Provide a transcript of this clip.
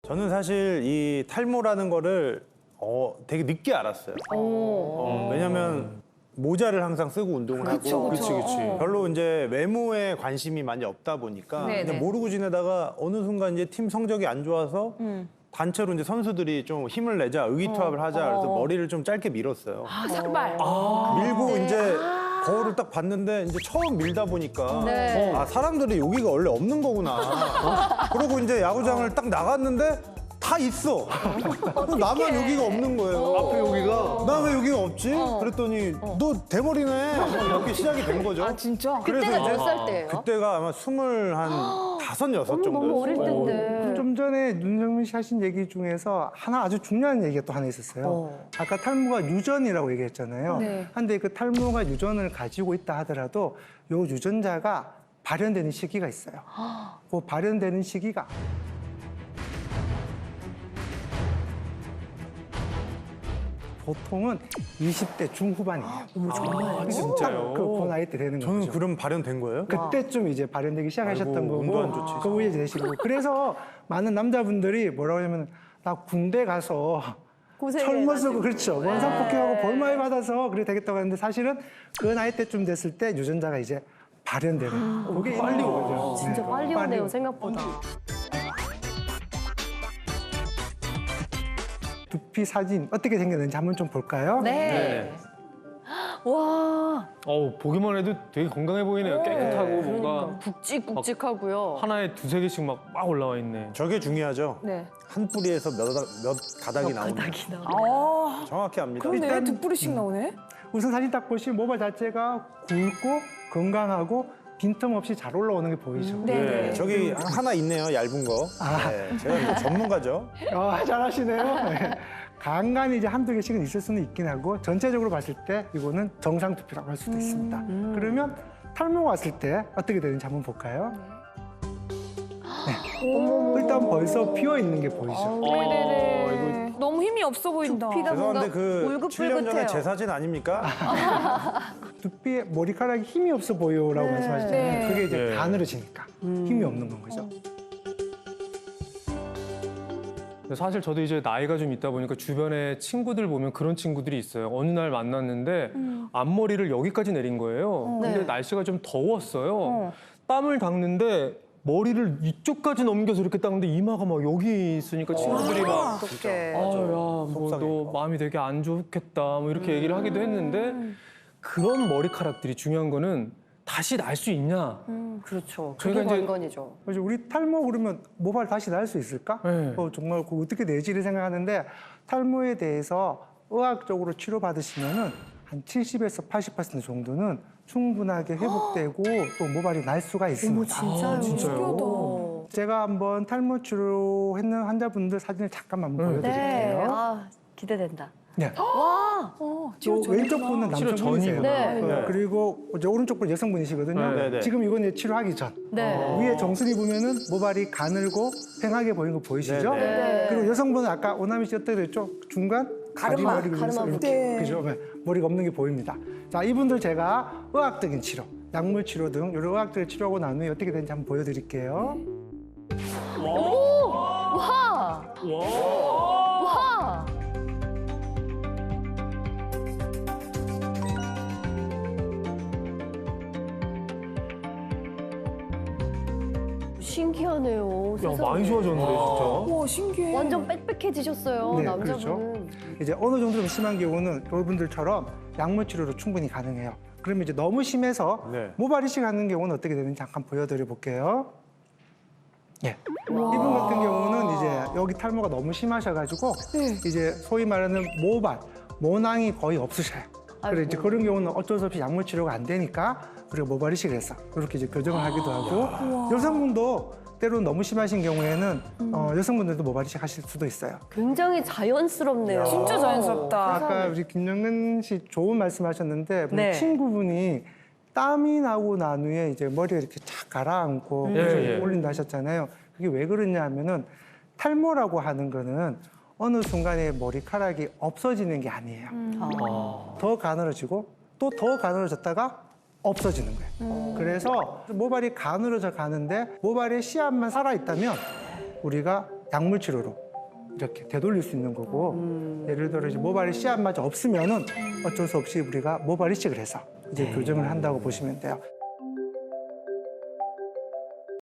저는 사실 이 탈모라는 거를 되게 늦게 알았어요. 왜냐면 모자를 항상 쓰고 운동을 하고 그치. 별로 이제 외모에 관심이 많이 없다 보니까 네네. 그냥 모르고 지내다가 어느 순간 이제 팀 성적이 안 좋아서 단체로 이제 선수들이 좀 힘을 내자, 의기투합을 하자 그래서 머리를 좀 짧게 밀었어요. 아, 삭발. 밀고 이제 거울을 딱 봤는데 이제 처음 밀다 보니까 네. 아 사람들이 여기가 원래 없는 거구나. 그러고 이제 야구장을 딱 나갔는데 다 있어. 그럼 나만 여기가 없는 거예요. 앞에 여기가 나 왜 여기가 없지? 그랬더니 너 대머리네. 이렇게 시작이 된 거죠. 아, 진짜? 그래서 그때가 이제 몇 살 때예요? 그때가 아마 25, 6 정도. 너무 어릴 텐데. 좀 전에 윤정민 씨 하신 얘기 중에서 하나 아주 중요한 얘기가 또 하나 있었어요. 아까 탈모가 유전이라고 얘기했잖아요. 네. 근데 그 탈모가 유전을 가지고 있다 하더라도 요 유전자가 발현되는 시기가 있어요. 그 발현되는 시기가 보통은 20대 중후반이에요. 정말? 진짜요? 그 나이 때 되는 저는 거죠. 그럼 발현된 거예요? 그때쯤 이제 발현되기 시작하셨던 아이고, 거고 운도 안 좋지. 그 후에 되시고 그래서 많은 남자분들이 뭐라고 하냐면 나 군대 가서 철모 쓰고 그렇죠 원산 폭행하고 벌 많이 받아서 그래 되겠다고 하는데 사실은 그 나이 때쯤 됐을 때 유전자가 이제 발현되는 그게 빨리 오죠. 진짜 네. 빨리 오네요, 생각보다. 두피 사진 어떻게 생겼는지 한번 좀 볼까요? 네. 와, 보기만 해도 되게 건강해 보이네요. 깨끗하고 뭔가 굵직굵직하고요. 하나에 두세 개씩 막 올라와 있네. 저게 중요하죠. 네. 한 뿌리에서 몇 가닥이 나오는 아, 정확히 압니다. 그러네. 일단- 두 뿌리씩 나오네. 우선 사진 딱 보시면 모발 자체가 굵고 건강하고 빈틈없이 잘 올라오는 게 보이죠. 네. 저기 하나 있네요, 얇은 거. 네, 제가 또 전문가죠. 잘하시네요. 네. 간간히 이제 한두 개씩은 있을 수는 있긴 하고 전체적으로 봤을 때 이거는 정상 두피라고 할 수도 있습니다. 그러면 탈모가 왔을 때 어떻게 되는지 한번 볼까요? 네. 일단 벌써 피어 있는 게 보이죠. 네네네. 너무 힘이 없어 보인다. 두피가 죄송한데 뭔가 그 7년 전에 울긋불긋해요. 제 사진 아닙니까? 두피에 머리카락이 힘이 없어 보여라고 말씀하시잖아요. 네. 그게 이제 네. 가늘어지니까 힘이 없는 건 거죠. 근데 사실 저도 이제 나이가 좀 있다 보니까 주변에 친구들 보면 그런 친구들이 있어요. 어느 날 만났는데 앞머리를 여기까지 내린 거예요. 근데 네. 날씨가 좀 더웠어요. 땀을 닦는데 머리를 이쪽까지 넘겨서 이렇게 닦는데 이마가 막 여기 있으니까 친구들이 막 어떡해. 너 마음이 되게 안 좋겠다 뭐 이렇게 얘기를 하기도 했는데 그런 머리카락들이 중요한 거는 다시 날 수 있냐? 그렇죠. 저희가 그게 이제- 관건이죠. 그래서 우리 탈모 그러면 모발 다시 날 수 있을까? 네. 정말 그거 어떻게 내지를 생각하는데 탈모에 대해서 의학적으로 치료받으시면은 한 70에서 80% 정도는 충분하게 회복되고 또 모발이 날 수가 있습니다. 진짜요? 진짜요? 제가 한번 탈모 치료했는 환자분들 사진을 잠깐만 한번 네. 보여드릴게요. 아, 기대된다. 네. 와, 치료 또 왼쪽 분은 치료 남성분이세요. 전이구나. 네. 그리고 이제 오른쪽 분 여성분이시거든요. 네, 네. 지금 이건 이제 치료하기 전. 네. 위에 정수리 보면은 모발이 가늘고 팽하게 보이는 거 보이시죠? 네, 네. 그리고 여성분은 아까 오나미 씨 어떻게 됐죠? 중간 가르마, 가리머리가 가르마 있어요. 부분. 이렇게. 그죠? 네. 머리가 없는 게 보입니다. 자, 이분들 제가 의학적인 치료, 약물 치료 등 이런 의학적인 치료하고 난 후에 어떻게 되는지 한번 보여드릴게요. 와! 와! 신기하네요. 야, 세상에. 많이 좋아졌는데 진짜. 와, 신기해. 완전 빽빽해지셨어요, 네, 남자분은. 이제 어느 정도 좀 심한 경우는 여러분들처럼 약물 치료로 충분히 가능해요. 그러면 이제 너무 심해서 네. 모발 이식하는 경우는 어떻게 되는지 잠깐 보여드려 볼게요. 예. 이분 같은 경우는 이제 여기 탈모가 너무 심하셔가지고 이제 소위 말하는 모발, 모낭이 거의 없으셔요. 그래 이제 그런 경우는 어쩔 수 없이 약물 치료가 안 되니까 우리가 모발 이식을 해서 이렇게 이제 교정을 하기도 하고 여성분도 때로는 너무 심하신 경우에는 여성분들도 모발 이식 하실 수도 있어요. 굉장히 자연스럽네요. 진짜 자연스럽다. 아까 우리 김영란 씨 좋은 말씀하셨는데 네. 친구분이 땀이 나고 난 후에 이제 머리를 이렇게 착 가라앉고 예. 올린다 하셨잖아요. 그게 왜 그러냐 하면은 탈모라고 하는 거는 어느 순간에 머리카락이 없어지는 게 아니에요. 더 가늘어지고 또 더 가늘어졌다가 없어지는 거예요. 그래서 모발이 가늘어져 가는데 모발의 씨앗만 살아있다면 우리가 약물 치료로 이렇게 되돌릴 수 있는 거고 예를 들어 이제 모발 씨앗마저 없으면은 어쩔 수 없이 우리가 모발 이식을 해서 이제 교정을 한다고 보시면 돼요.